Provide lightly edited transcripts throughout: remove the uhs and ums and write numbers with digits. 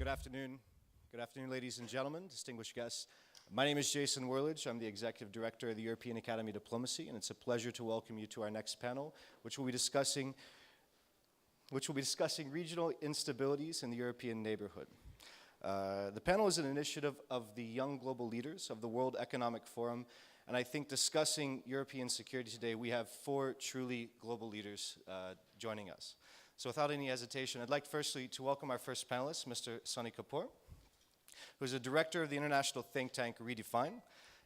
Good afternoon. Good afternoon, ladies and gentlemen, distinguished guests. My name is Jason Worlledge. I'm the Executive Director of the European Academy of Diplomacy, and it's a pleasure to welcome you to our next panel, which will be discussing regional instabilities in the European neighborhood. The panel is an initiative of the young global leaders of the World Economic Forum, and I think discussing European security today, we have 4 truly global leaders joining us. So without any hesitation, I'd like firstly to welcome our first panelist, Mr. Sony Kapoor, who is a director of the international think tank Redefine,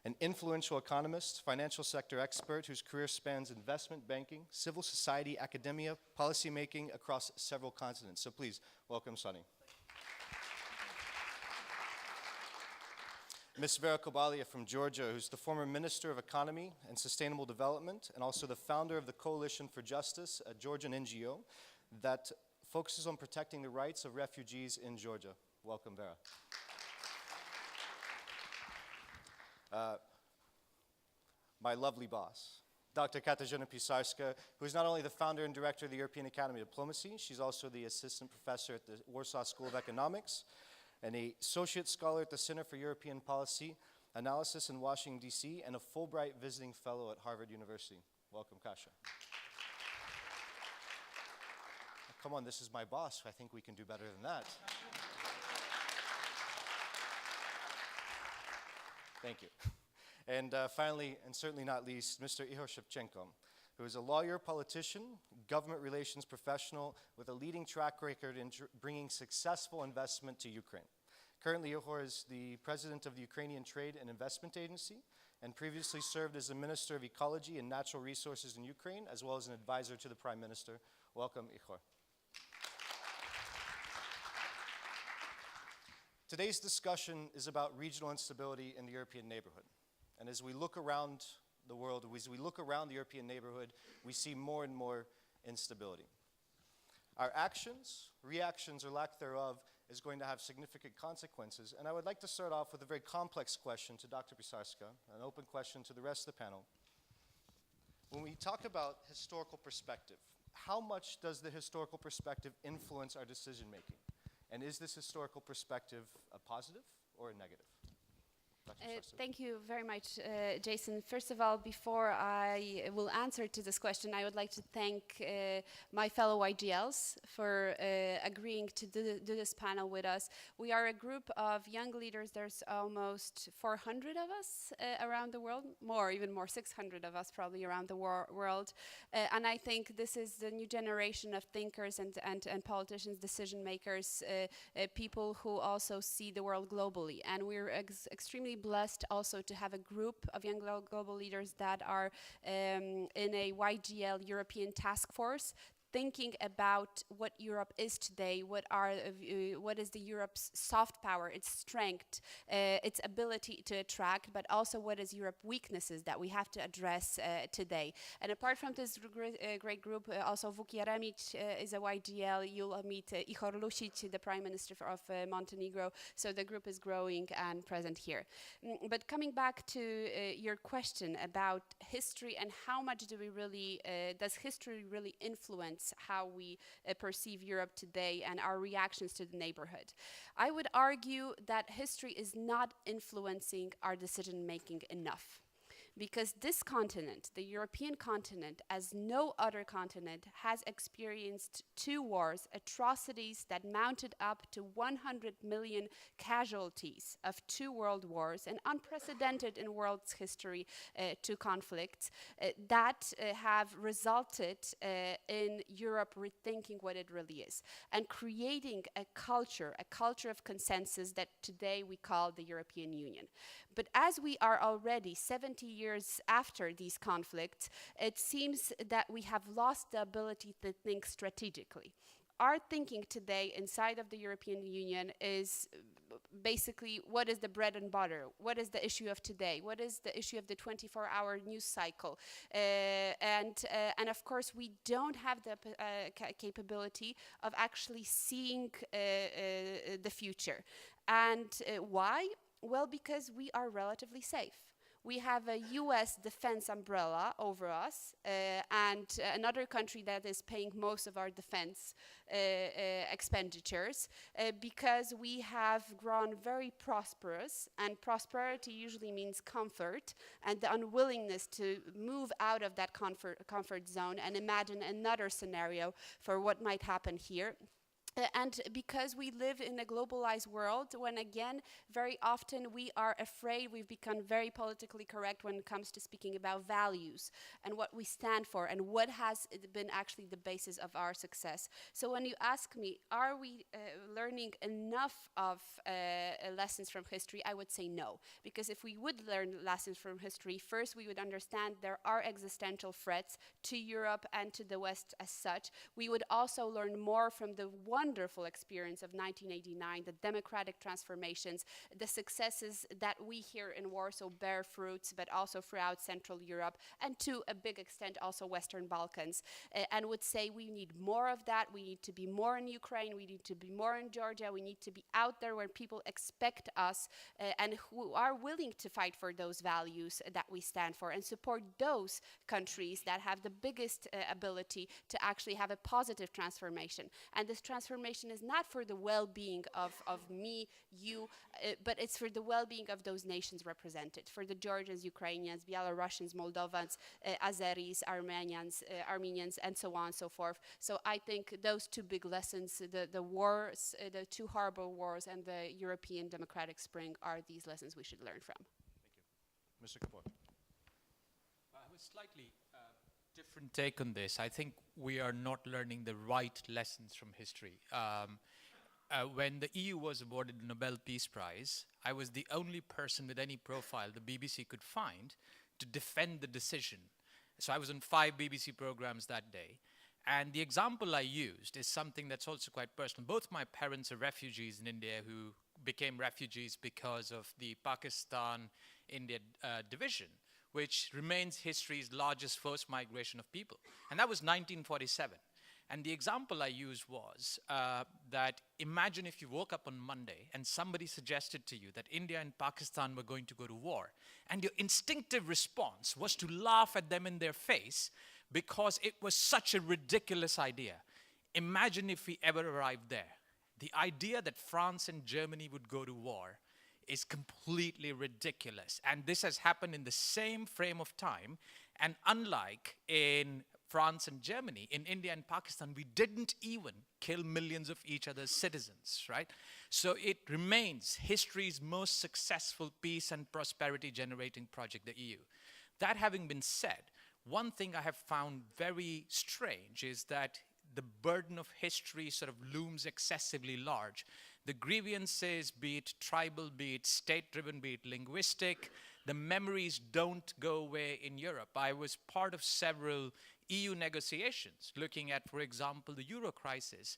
an influential economist, financial sector expert whose career spans investment banking, civil society, academia, policymaking across several continents. So please, welcome Sony. Ms. Vera Kobalia from Georgia, who's the former Minister of Economy and Sustainable Development, and also the founder of the Coalition for Justice, a Georgian NGO that focuses on protecting the rights of refugees in Georgia. Welcome, Vera. My lovely boss, Dr. Katarzyna Pisarska, who is not only the founder and director of the European Academy of Diplomacy, she's also the assistant professor at the Warsaw School of Economics and an associate scholar at the Center for European Policy Analysis in Washington, D.C., and a Fulbright visiting fellow at Harvard University. Welcome, Kasia. Come on, this is my boss. I think we can do better than that. Thank you. And finally, and certainly not least, Mr. Ihor Shevchenko, who is a lawyer, politician, government relations professional with a leading track record in bringing successful investment to Ukraine. Currently, Ihor is the president of the Ukrainian Trade and Investment Agency and previously served as the Minister of Ecology and Natural Resources in Ukraine, as well as an advisor to the Prime Minister. Welcome, Ihor. Today's discussion is about regional instability in the European neighborhood. And as we look around the world, as we look around the European neighborhood, we see more and more instability. Our actions, reactions, or lack thereof is going to have significant consequences. And I would like to start off with a very complex question to Dr. Pisarska, an open question to the rest of the panel. When we talk about historical perspective, how much does the historical perspective influence our decision making? And is this historical perspective a positive or a negative? Thank you very much, Jason. First of all, before I will answer to this question, I would like to thank my fellow YGLs for agreeing to do this panel with us. We are a group of young leaders. There's almost 400 of us around the world, even more, 600 of us probably around the world. And I think this is the new generation of thinkers and politicians, decision makers, people who also see the world globally. And we're extremely blessed also to have a group of young global leaders that are in a YGL European task force thinking about what Europe is today, what is the Europe's soft power, its strength, its ability to attract, but also what is Europe's weaknesses that we have to address today. And apart from this great group, also Vuk Jeremic is a YGL. You'll meet Ihor Lusic, the Prime Minister of Montenegro. So the group is growing and present here. But coming back to your question about history and how much does history really influence how we perceive Europe today and our reactions to the neighborhood. I would argue that history is not influencing our decision-making enough. Because this continent, the European continent, as no other continent, has experienced 2 wars, atrocities that mounted up to 100 million casualties of 2 world wars, and unprecedented in world's history 2 conflicts that have resulted in Europe rethinking what it really is and creating a culture of consensus that today we call the European Union. But as we are already 70 years after these conflicts, it seems that we have lost the ability to think strategically. Our thinking today inside of the European Union is basically what is the bread and butter, what is the issue of today, what is the issue of the 24-hour news cycle. And of course, we don't have the capability of actually seeing the future. And why? Well, because we are relatively safe. we have a US defense umbrella over us, and another country that is paying most of our defense expenditures, because we have grown very prosperous, and prosperity usually means comfort, and the unwillingness to move out of that comfort zone and imagine another scenario for what might happen here. And because we live in a globalized world, when again, very often we are afraid, we've become very politically correct when it comes to speaking about values and what we stand for and what has been actually the basis of our success. So when you ask me, are we learning enough of lessons from history, I would say no. Because if we would learn lessons from history, first we would understand there are existential threats to Europe and to the West as such. We would also learn more from the wonderful experience of 1989, the democratic transformations, the successes that we here in Warsaw bear fruits, but also throughout Central Europe, and to a big extent also Western Balkans, and would say we need more of that. We need to be more in Ukraine, we need to be more in Georgia, we need to be out there where people expect us and who are willing to fight for those values that we stand for, and support those countries that have the biggest ability to actually have a positive transformation. And this transformation is not for the well-being of me, you, but it's for the well-being of those nations represented, for the Georgians, Ukrainians, Belarusians, Moldovans, Azeris, Armenians, and so on and so forth. So I think those two big lessons, the wars, the two horrible wars, and the European democratic spring are these lessons we should learn from. Thank you. Mr. Kapoor. I have a slightly different take on this. I think we are not learning the right lessons from history. When the EU was awarded the Nobel Peace Prize, I was the only person with any profile the BBC could find to defend the decision. So I was on 5 BBC programs that day. And the example I used is something that's also quite personal. Both my parents are refugees in India who became refugees because of the Pakistan-India division, which remains history's largest forced migration of people. And that was 1947. And the example I used was that imagine if you woke up on Monday and somebody suggested to you that India and Pakistan were going to go to war, and your instinctive response was to laugh at them in their face because it was such a ridiculous idea. Imagine if we ever arrived there. The idea that France and Germany would go to war is completely ridiculous. And this has happened in the same frame of time. And unlike in France and Germany, in India and Pakistan, we didn't even kill millions of each other's citizens, right? So it remains history's most successful peace and prosperity generating project, the EU. That having been said, one thing I have found very strange is that the burden of history sort of looms excessively large. The grievances, be it tribal, be it state-driven, be it linguistic, the memories don't go away in Europe. I was part of several EU negotiations looking at, for example, the Euro crisis,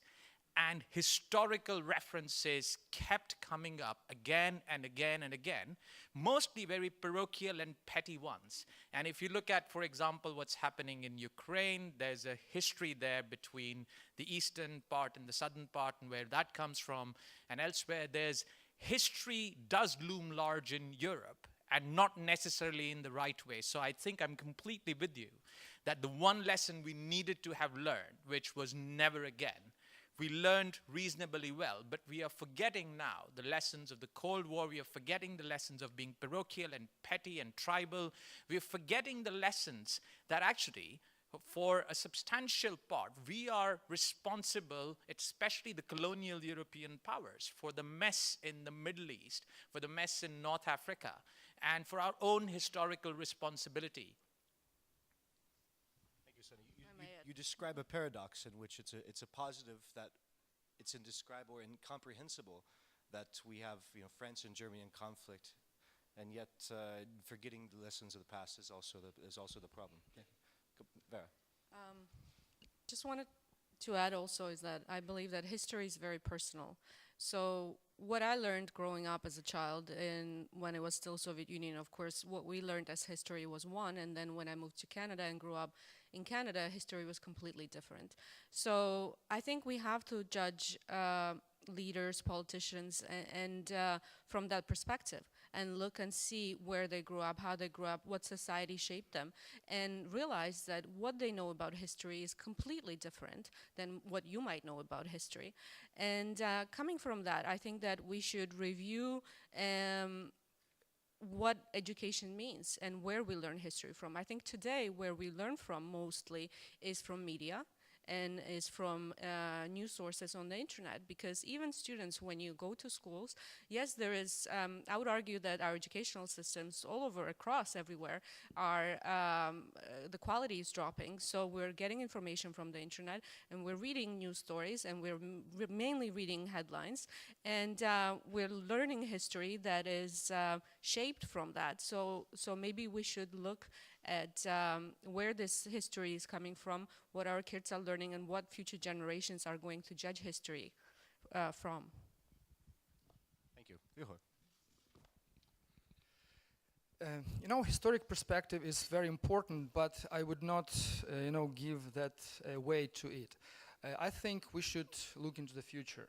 and historical references kept coming up again and again and again, mostly very parochial and petty ones. And if you look at, for example, what's happening in Ukraine, there's a history there between the eastern part and the southern part and where that comes from, and elsewhere there's history does loom large in Europe and not necessarily in the right way. So I think I'm completely with you that the one lesson we needed to have learned, which was never again, we learned reasonably well, but we are forgetting now the lessons of the Cold War. We are forgetting the lessons of being parochial and petty and tribal. We are forgetting the lessons that actually, for a substantial part, we are responsible, especially the colonial European powers, for the mess in the Middle East, for the mess in North Africa, and for our own historical responsibility. You describe a paradox in which it's a positive that it's indescribable or incomprehensible that we have France and Germany in conflict, and yet forgetting the lessons of the past is also the problem. Okay. Vera. Just wanted to add also is that I believe that history is very personal. So what I learned growing up as a child when it was still Soviet Union, of course, what we learned as history was one, and then when I moved to Canada and grew up in Canada, history was completely different. So I think we have to judge leaders, politicians, and from that perspective. and look and see where they grew up, how they grew up, what society shaped them, and realize that what they know about history is completely different than what you might know about history. And coming from that, I think that we should review what education means and where we learn history from. I think today where we learn from mostly is from media and is from news sources on the internet, because even students, when you go to schools, yes, there is, I would argue that our educational systems all over, across everywhere, are, the quality is dropping, so we're getting information from the internet, and we're reading news stories, and we're mainly reading headlines, and we're learning history that is shaped from that, so maybe we should look at where this history is coming from, what our kids are learning, and what future generations are going to judge history from. Thank you. Ihor. Historic perspective is very important, but I would not, give that weight to it. I think we should look into the future.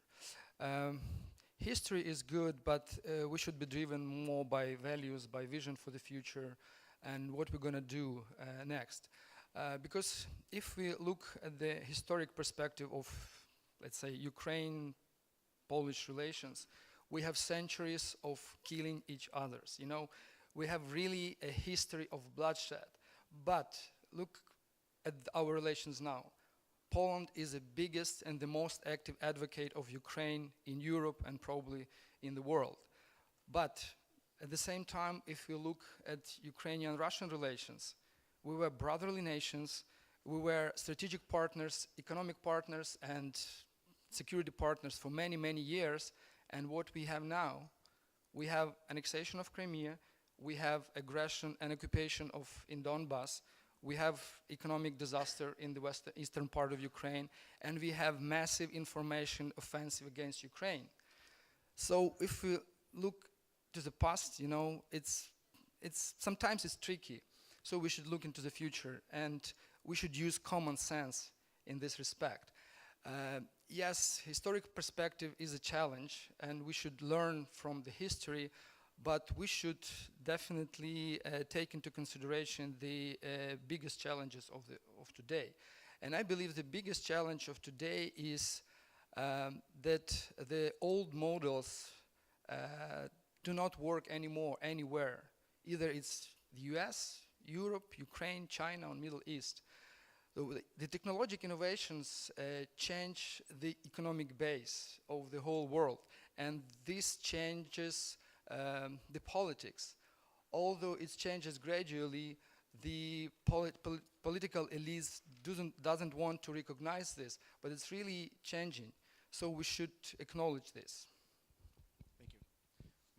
History is good, but we should be driven more by values, by vision for the future, and what we're going to do next. Because if we look at the historic perspective of, let's say, Ukraine-Polish relations, we have centuries of killing each other. We have really a history of bloodshed. But look at our relations now. Poland is the biggest and the most active advocate of Ukraine in Europe and probably in the world. But at the same time, if we look at Ukrainian-Russian relations, we were brotherly nations, we were strategic partners, economic partners, and security partners for many, many years. And what we have now, we have annexation of Crimea, we have aggression and occupation in Donbass, we have economic disaster in the eastern part of Ukraine, and we have massive information offensive against Ukraine. So if we look to the past, sometimes it's tricky. So we should look into the future, and we should use common sense in this respect. Yes, historic perspective is a challenge, and we should learn from the history, but we should definitely take into consideration the biggest challenges of today. And I believe the biggest challenge of today is that the old models do not work anymore anywhere. Either it's the US, Europe, Ukraine, China, or Middle East. So the technological innovations change the economic base of the whole world, and this changes the politics. Although it changes gradually, the political elites doesn't want to recognize this, but it's really changing. So we should acknowledge this. Thank you.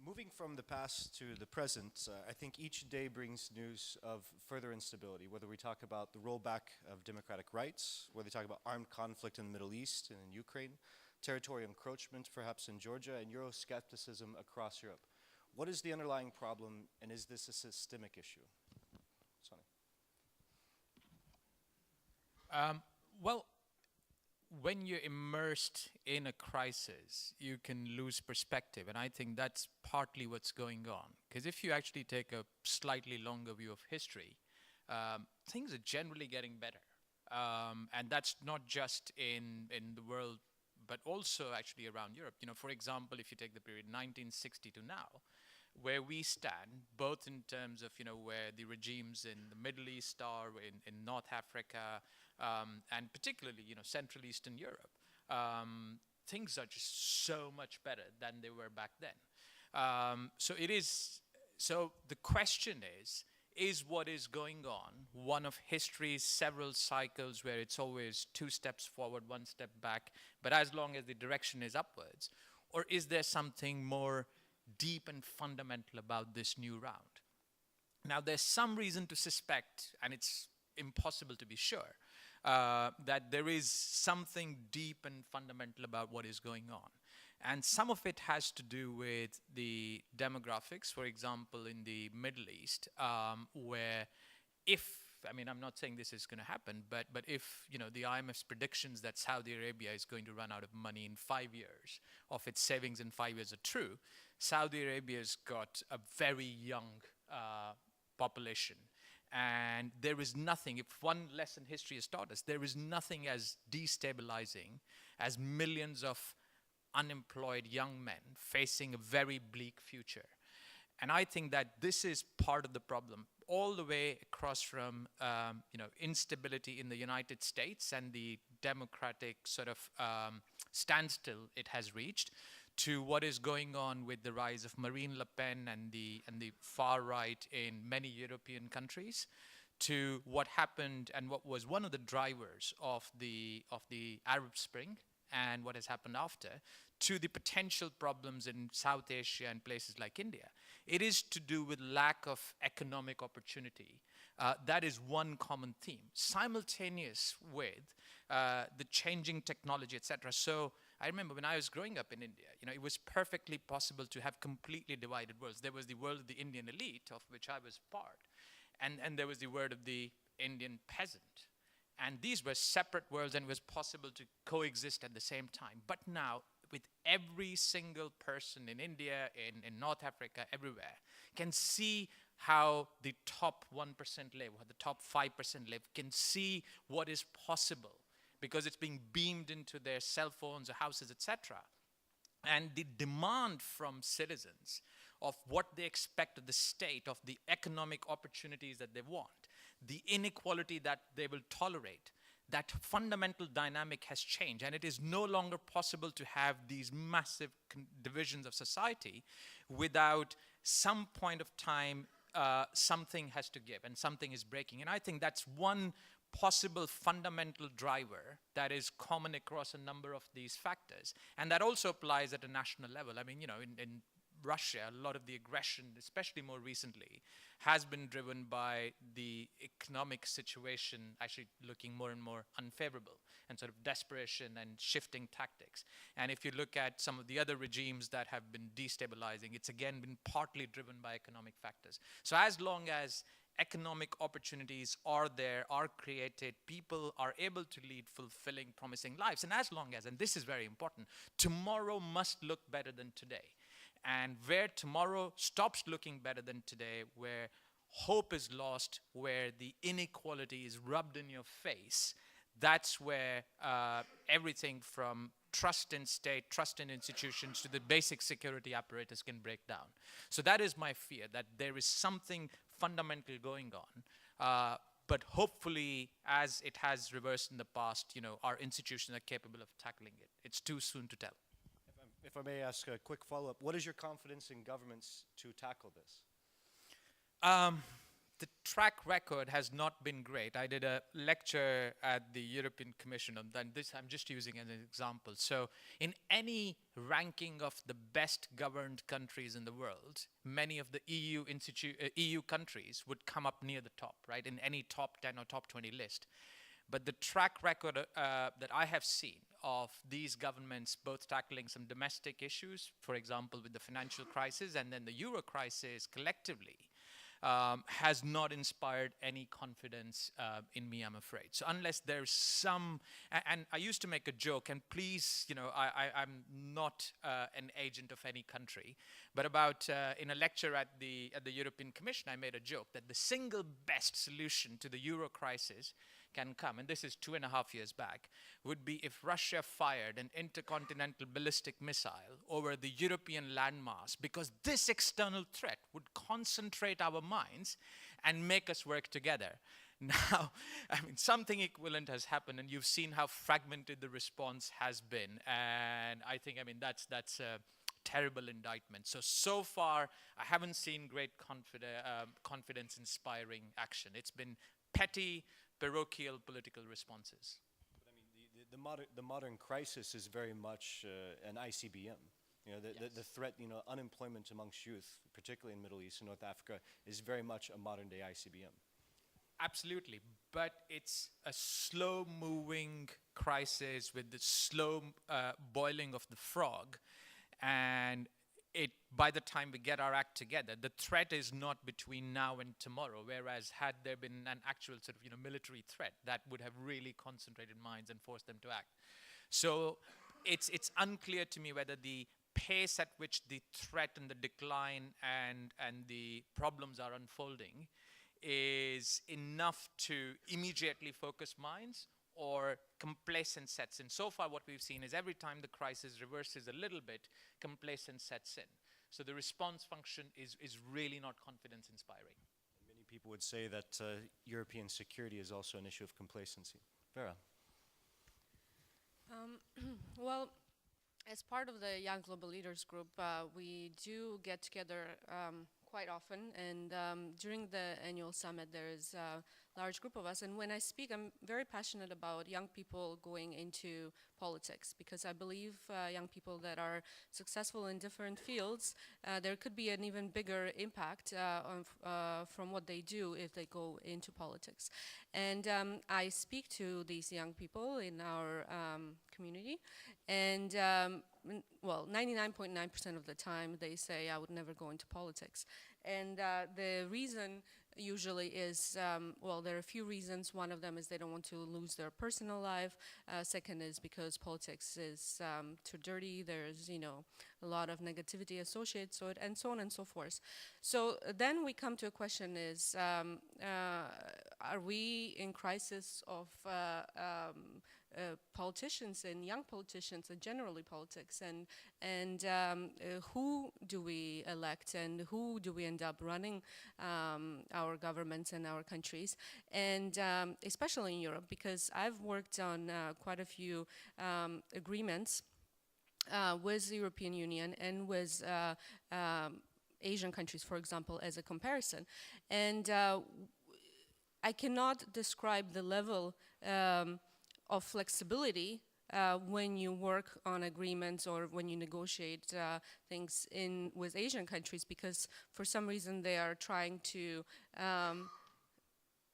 Moving from the past to the present, I think each day brings news of further instability, whether we talk about the rollback of democratic rights, whether we talk about armed conflict in the Middle East and in Ukraine, territorial encroachment perhaps in Georgia, and Euroscepticism across Europe. What is the underlying problem, and is this a systemic issue? Sony. Well, when you're immersed in a crisis, you can lose perspective, and I think that's partly what's going on. Because if you actually take a slightly longer view of history, things are generally getting better. And that's not just in the world, but also actually around Europe. For example, if you take the period 1960 to now, where we stand, both in terms of, where the regimes in the Middle East are, in North Africa, and particularly, Central Eastern Europe, things are just so much better than they were back then. So the question is what is going on one of history's several cycles where it's always 2 steps forward, 1 step back, but as long as the direction is upwards? Or is there something more deep and fundamental about this new round? Now, there's some reason to suspect, and it's impossible to be sure, that there is something deep and fundamental about what is going on. And some of it has to do with the demographics, for example, in the Middle East, where I'm not saying this is going to happen, but if, the IMF's predictions that Saudi Arabia is going to run out of money in 5 years, of its savings in 5 years are true, Saudi Arabia's got a very young population. And there is nothing, if one lesson history has taught us, there is nothing as destabilizing as millions of unemployed young men facing a very bleak future. And I think that this is part of the problem, all the way across from instability in the United States and the democratic sort of standstill it has reached, to what is going on with the rise of Marine Le Pen and the far right in many European countries, to what happened and what was one of the drivers of the Arab Spring and what has happened after, to the potential problems in South Asia and places like India. It is to do with lack of economic opportunity. That is one common theme, simultaneous with the changing technology, etc. So I remember when I was growing up in India, it was perfectly possible to have completely divided worlds. There was the world of the Indian elite, of which I was part, and there was the world of the Indian peasant. And these were separate worlds, and it was possible to coexist at the same time. But now, with every single person in India, in North Africa, everywhere, can see how the top 1% live, or the top 5% live, can see what is possible, because it's being beamed into their cell phones or houses, etc. And the demand from citizens of what they expect of the state, of the economic opportunities that they want, the inequality that they will tolerate, that fundamental dynamic has changed, and it is no longer possible to have these massive divisions of society without some point of time something has to give and something is breaking. And I think that's one possible fundamental driver that is common across a number of these factors. And that also applies at a national level. I mean, in Russia, a lot of the aggression, especially more recently, has been driven by the economic situation actually looking more and more unfavorable, and sort of desperation and shifting tactics. And if you look at some of the other regimes that have been destabilizing, it's again been partly driven by economic factors. So as long as economic opportunities are there, are created, people are able to lead fulfilling, promising lives, and as long as, and this is very important, tomorrow must look better than today. And where tomorrow stops looking better than today, where hope is lost, where the inequality is rubbed in your face, that's where everything from trust in state, trust in institutions, to the basic security apparatus can break down. So that is my fear, that there is something fundamental going on. But hopefully, as it has reversed in the past, our institutions are capable of tackling it. It's too soon to tell. If I may ask a quick follow-up, what is your confidence in governments to tackle this? The track record has not been great. I did a lecture at the European Commission on that. This I'm just using as an example. So in any ranking of the best governed countries in the world, many of the EU countries would come up near the top, right, in any top 10 or top 20 list. But the track record that I have seen of these governments both tackling some domestic issues, for example, with the financial crisis, and then the euro crisis collectively, has not inspired any confidence in me, I'm afraid. So unless there's some, and I used to make a joke, and please, I'm not an agent of any country, but about in a lecture at the European Commission, I made a joke that the single best solution to the euro crisis can come, and this is 2.5 years back, would be if Russia fired an intercontinental ballistic missile over the European landmass, because this external threat would concentrate our minds and make us work together. Now, I mean, something equivalent has happened, and you've seen how fragmented the response has been, and I think, that's a terrible indictment. So far, I haven't seen great confidence-inspiring action. It's been petty, parochial political responses. But I mean, the modern crisis is very much an ICBM. Yes. The threat, unemployment amongst youth, particularly in Middle East and North Africa, is very much a modern day ICBM. Absolutely, but it's a slow-moving crisis with the slow boiling of the frog, and by the time we get our act together, the threat is not between now and tomorrow, whereas had there been an actual sort of military threat, that would have really concentrated minds and forced them to act. So it's unclear to me whether the pace at which the threat and the decline and the problems are unfolding is enough to immediately focus minds, or complacence sets in. So far what we've seen is every time the crisis reverses a little bit, complacence sets in. So the response function is really not confidence inspiring. Many people would say that European security is also an issue of complacency. Vera. Well, as part of the Young Global Leaders Group, we do get together quite often, and during the annual summit there is a large group of us, and when I speak I'm very passionate about young people going into politics, because I believe young people that are successful in different fields, there could be an even bigger impact from what they do if they go into politics. And I speak to these young people in our community, and well, 99.9% of the time they say I would never go into politics. And the reason usually is, well, there are a few reasons. One of them is they don't want to lose their personal life. Second is because politics is too dirty. There's, you know, a lot of negativity associated to it, and so on and so forth. So then we come to a question is, are we in crisis of politicians and young politicians and generally politics, and who do we elect and who do we end up running our governments and our countries, and especially in Europe, because I've worked on quite a few agreements with the European Union and with Asian countries, for example, as a comparison, and I cannot describe the level of flexibility when you work on agreements or when you negotiate things with Asian countries, because for some reason they are trying to,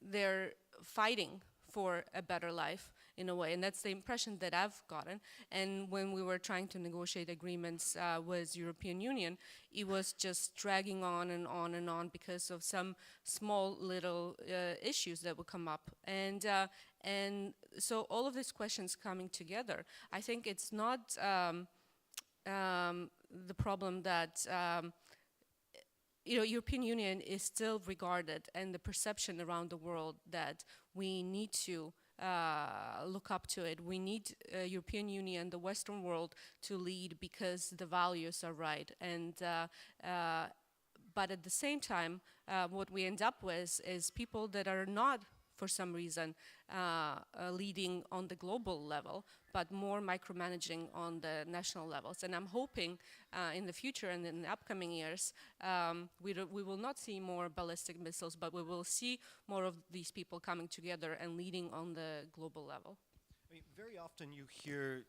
they're fighting for a better life in a way, and that's the impression that I've gotten. And when we were trying to negotiate agreements with European Union, it was just dragging on and on and on because of some small little issues that would come up. And so all of these questions coming together, I think it's not the problem that you know, European Union is still regarded, and the perception around the world that we need to look up to it. We need European Union, the Western world, to lead because the values are right. And but at the same time, what we end up with is people that are not, for some reason, leading on the global level, but more micromanaging on the national levels. And I'm hoping in the future and in the upcoming years, we will not see more ballistic missiles, but we will see more of these people coming together and leading on the global level. I mean, very often you hear,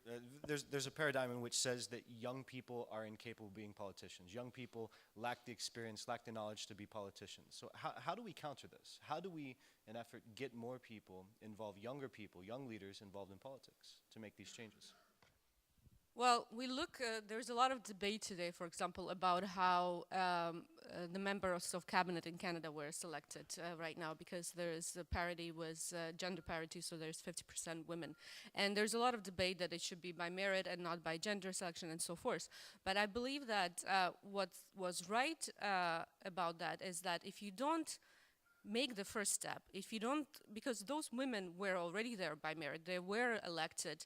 there's a paradigm in which says that young people are incapable of being politicians. Young people lack the experience, lack the knowledge to be politicians. So how do we counter this? How do we, in effort, get more people involved, younger people, young leaders involved in politics to make these changes? Well, we look, there's a lot of debate today, for example, about how the members of cabinet in Canada were selected right now, because there is a parity with gender parity, so there's 50% women. And there's a lot of debate that it should be by merit and not by gender selection and so forth. But I believe that what was right about that is that if you don't make the first step, if you don't, because those women were already there by merit, they were elected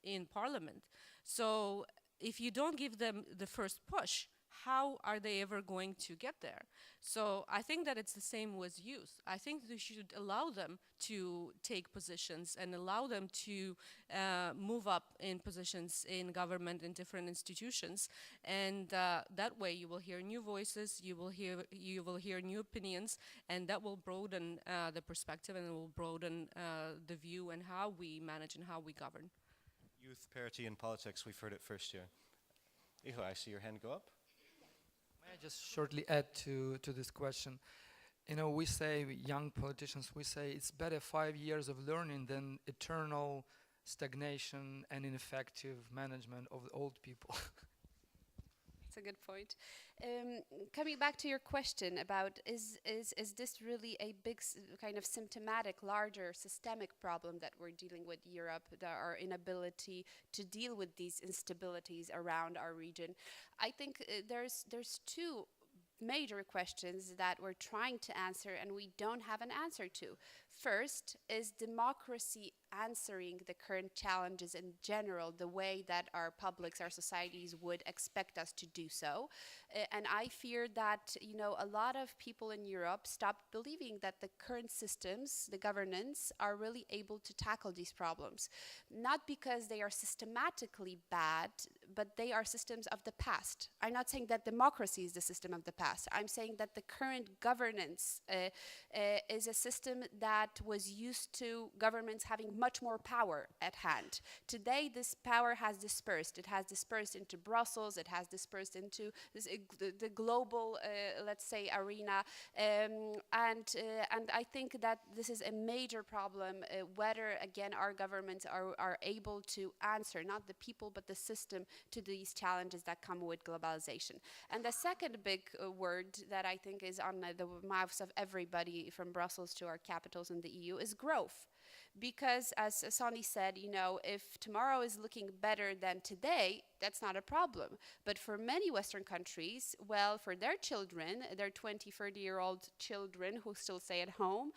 in parliament. So if you don't give them the first push, how are they ever going to get there? So I think that it's the same with youth. I think we should allow them to take positions and allow them to move up in positions in government and different institutions. And that way you will hear new voices, you will hear new opinions, and that will broaden the perspective, and it will broaden the view and how we manage and how we govern. Youth parity in politics, we've heard it first here. Ihor, I see your hand go up. May I just shortly add to this question? You know, we say, young politicians, we say it's better 5 years of learning than eternal stagnation and ineffective management of the old people. That's a good point. Coming back to your question about is this really a big kind of symptomatic, larger systemic problem that we're dealing with Europe, our inability to deal with these instabilities around our region? I think there's two major questions that we're trying to answer and we don't have an answer to. First, is democracy answering the current challenges in general the way that our publics, our societies would expect us to do so? And I fear that, you know, a lot of people in Europe stopped believing that the current systems, the governance, are really able to tackle these problems. Not because they are systematically bad, but they are systems of the past. I'm not saying that democracy is the system of the past. I'm saying that the current governance is a system that was used to governments having much more power at hand. Today, this power has dispersed. It has dispersed into Brussels. It has dispersed into this, the global, let's say, arena. And I think that this is a major problem, whether, again, our governments are able to answer, not the people, but the system, to these challenges that come with globalization. And the second big word that I think is on the mouths of everybody from Brussels to our capitals in the EU is growth. Because as Sony said, you know, if tomorrow is looking better than today, that's not a problem. But for many Western countries, well, for their children, their 20, 30-year-old children who still stay at home,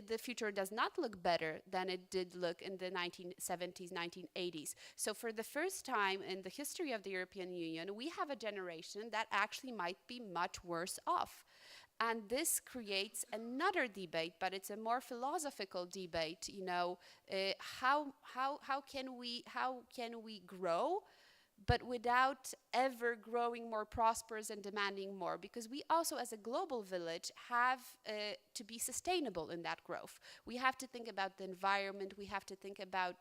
the future does not look better than it did look in the 1970s, 1980s. So for the first time in the history of the European Union, we have a generation that actually might be much worse off. And this creates another debate, but it's a more philosophical debate. You know, how can we grow, but without ever growing more prosperous and demanding more? Because we also, as a global village, have to be sustainable in that growth. We have to think about the environment. We have to think about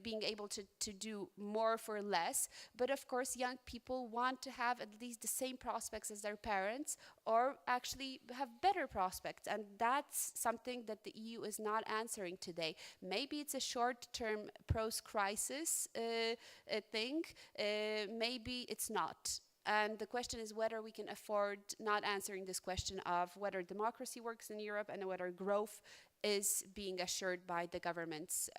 being able to do more for less. But of course, young people want to have at least the same prospects as their parents, or actually have better prospects. And that's something that the EU is not answering today. Maybe it's a short-term post-crisis thing. Maybe it's not. And the question is whether we can afford not answering this question of whether democracy works in Europe and whether growth is being assured by the governments.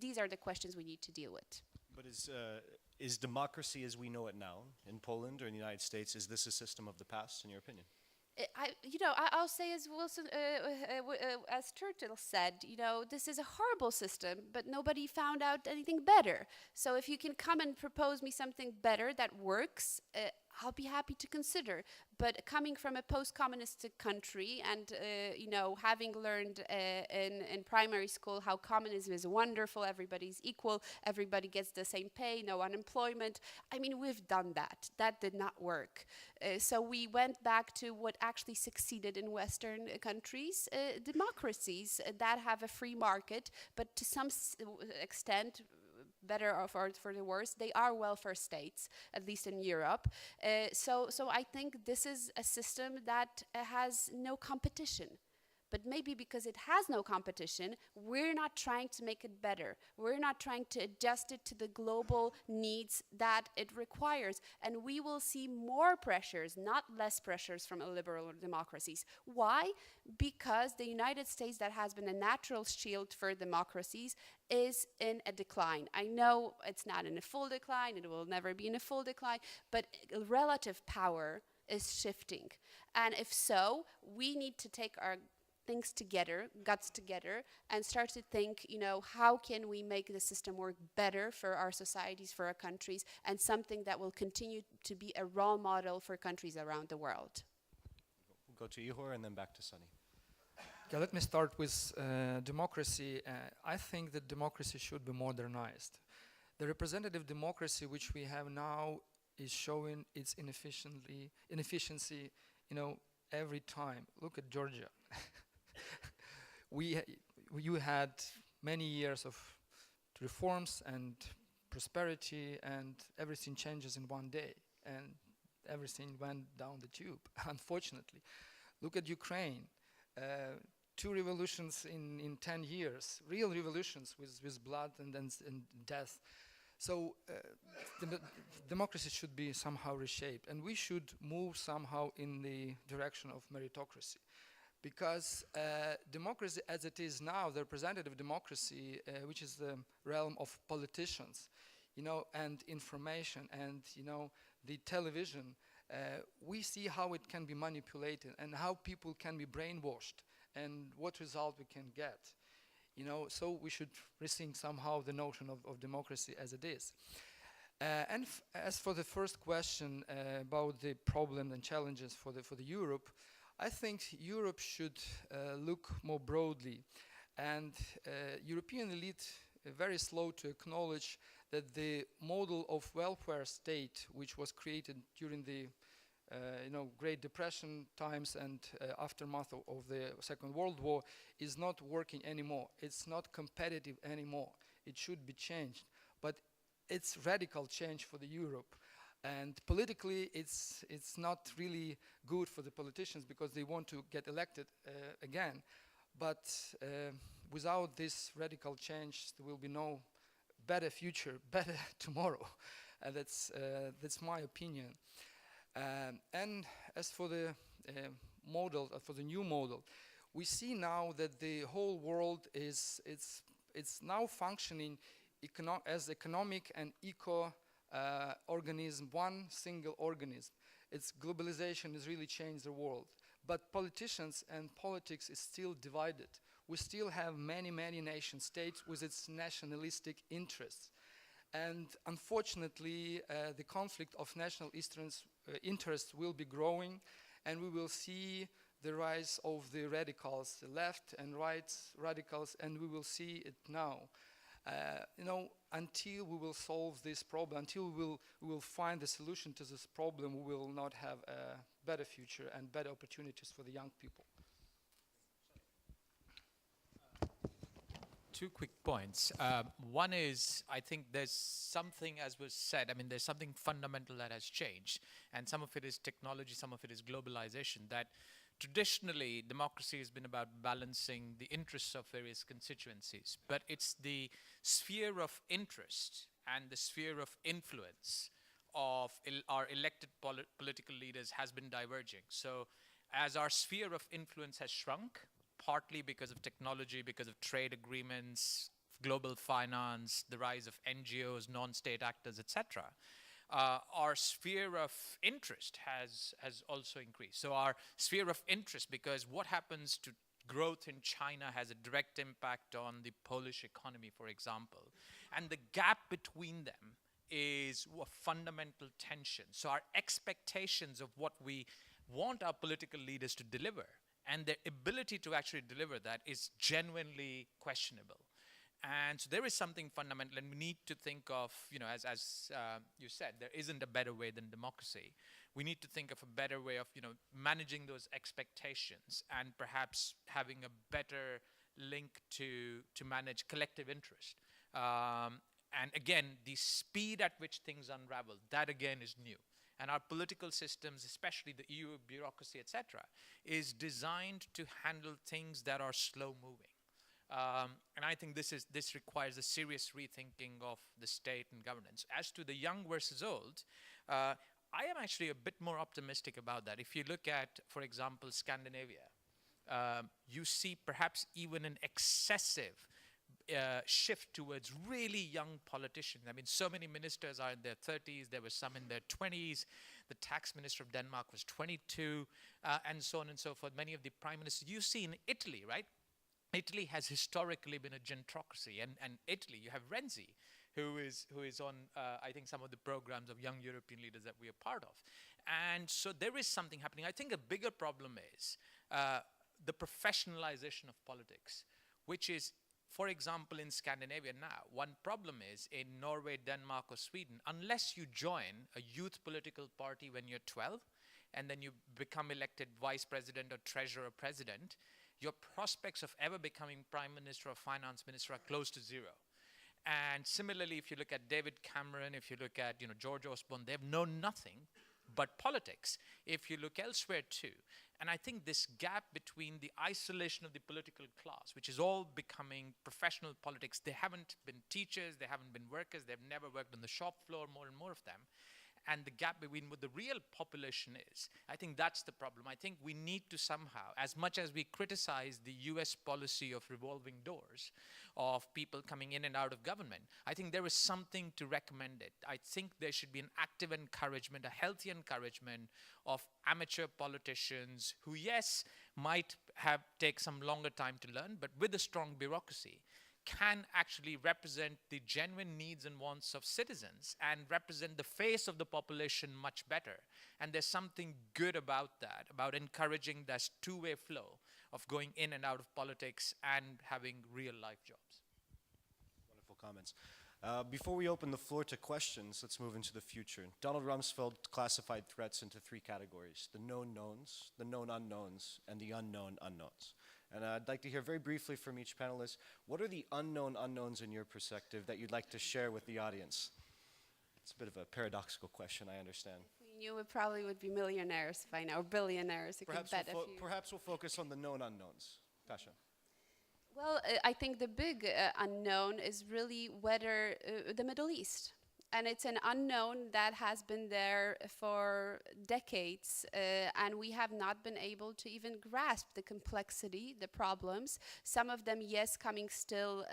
These are the questions we need to deal with. But is democracy as we know it now in Poland or in the United States, is this a system of the past, in your opinion? I'll say as Wilson, as Churchill said, you know, this is a horrible system, but nobody found out anything better. So if you can come and propose me something better that works, I'll be happy to consider. But coming from a post-communist country and, you know, having learned in primary school how communism is wonderful, everybody's equal, everybody gets the same pay, no unemployment. I mean, we've done that. That did not work. So we went back to what actually succeeded in Western countries, democracies that have a free market, but to some extent, better or for the worse, they are welfare states, at least in Europe. So I think this is a system that has no competition. But maybe because it has no competition, we're not trying to make it better. We're not trying to adjust it to the global needs that it requires. And we will see more pressures, not less pressures from illiberal democracies. Why? Because the United States, that has been a natural shield for democracies, is in a decline. I know it's not in a full decline, it will never be in a full decline, but relative power is shifting. And if so, we need to take our things together, guts together, and start to think, you know, how can we make the system work better for our societies, for our countries, and something that will continue to be a role model for countries around the world. We'll go to Ihor and then back to Sunny. Okay, let me start with democracy. I think that democracy should be modernized. The representative democracy which we have now is showing its inefficiency, you know, every time. Look at Georgia. You had many years of reforms and prosperity, and everything changes in one day, and everything went down the tube, unfortunately. Look at Ukraine. 2 revolutions in 10 years, real revolutions with blood and death. So democracy should be somehow reshaped, and we should move somehow in the direction of meritocracy. Because democracy as it is now, the representative democracy, which is the realm of politicians, and information and, the television, we see how it can be manipulated and how people can be brainwashed and what result we can get. So we should rethink somehow the notion of democracy as it is. And as for the first question about the problems and challenges for the Europe, I think Europe should look more broadly, and European elite are very slow to acknowledge that the model of welfare state, which was created during the Great Depression times and aftermath of the Second World War, is not working anymore. It's not competitive anymore. It should be changed, but it's radical change for the Europe. And politically, it's not really good for the politicians because they want to get elected again. But without this radical change, there will be no better future, better tomorrow. That's my opinion. And as for the model, for the new model, we see now that the whole world it's now functioning as economic and eco organism, one single organism. Its globalization has really changed the world. But politicians and politics is still divided. We still have many, many nation states with its nationalistic interests. And unfortunately, the conflict of national interests will be growing, and we will see the rise of the radicals, the left and right radicals, and we will see it now. Until we will solve this problem, until we will find the solution to this problem, we will not have a better future and better opportunities for the young people. Two quick points. One is, I think there's something, as was said, there's something fundamental that has changed, and some of it is technology, some of it is globalization, that traditionally, democracy has been about balancing the interests of various constituencies, but it's the sphere of interest and the sphere of influence of our elected political leaders has been diverging. So as our sphere of influence has shrunk, partly because of technology, because of trade agreements, global finance, the rise of NGOs, non-state actors, etc., our sphere of interest has also increased. So our sphere of interest, because what happens to growth in China has a direct impact on the Polish economy, for example. And the gap between them is a fundamental tension. So our expectations of what we want our political leaders to deliver and their ability to actually deliver that is genuinely questionable. And so there is something fundamental, and we need to think of, as you said, there isn't a better way than democracy. We need to think of a better way of, managing those expectations and perhaps having a better link to manage collective interest. And again, the speed at which things unravel, that again is new. And our political systems, especially the EU bureaucracy, etc., is designed to handle things that are slow-moving. And I think this requires a serious rethinking of the state and governance. As to the young versus old, I am actually a bit more optimistic about that. If you look at, for example, Scandinavia, you see perhaps even an excessive shift towards really young politicians. So many ministers are in their 30s, there were some in their 20s, the tax minister of Denmark was 22, and so on and so forth. Many of the prime ministers, you see in Italy, right? Italy has historically been a gentrocracy, and Italy, you have Renzi, who is on, I think, some of the programs of young European leaders that we are part of. And so there is something happening. I think a bigger problem is the professionalization of politics, which is, for example, in Scandinavia now, one problem is in Norway, Denmark, or Sweden, unless you join a youth political party when you're 12, and then you become elected vice president or treasurer or president, your prospects of ever becoming prime minister or finance minister are close to zero. And similarly, if you look at David Cameron, if you look at George Osborne, they've known nothing but politics. If you look elsewhere too, And I think this gap between the isolation of the political class, which is all becoming professional politics, they haven't been teachers, they haven't been workers, they've never worked on the shop floor, more and more of them, and the gap between what the real population is, I think that's the problem. I think we need to somehow, as much as we criticize the US policy of revolving doors, of people coming in and out of government, I think there is something to recommend it. I think there should be an active encouragement, a healthy encouragement of amateur politicians who, yes, might take some longer time to learn, but with a strong bureaucracy, can actually represent the genuine needs and wants of citizens and represent the face of the population much better. And there's something good about that, about encouraging this two-way flow of going in and out of politics and having real-life jobs. Wonderful comments. Before we open the floor to questions, let's move into the future. Donald Rumsfeld classified threats into three categories: the known knowns, the known unknowns, and the unknown unknowns. And I'd like to hear very briefly from each panelist, what are the unknown unknowns in your perspective that you'd like to share with the audience? It's a bit of a paradoxical question, I understand. If we knew, we probably would be millionaires by now, or billionaires. Perhaps we'll focus on the known unknowns. Tasha. Well, I think the big unknown is really whether the Middle East. And it's an unknown that has been there for decades, and we have not been able to even grasp the complexity, the problems. Some of them, yes, coming still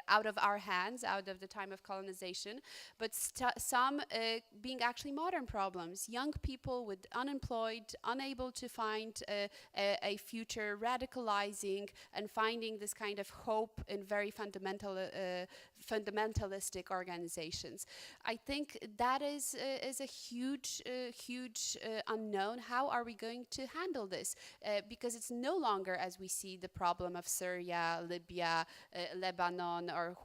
out of our hands, out of the time of colonization, but some being actually modern problems. Young people with unemployed, unable to find a future, radicalizing and finding this kind of hope in very fundamentalistic organizations. I think that is a huge unknown. How are we going to handle this? Because it's no longer, as we see, the problem of Syria, Libya, Lebanon, or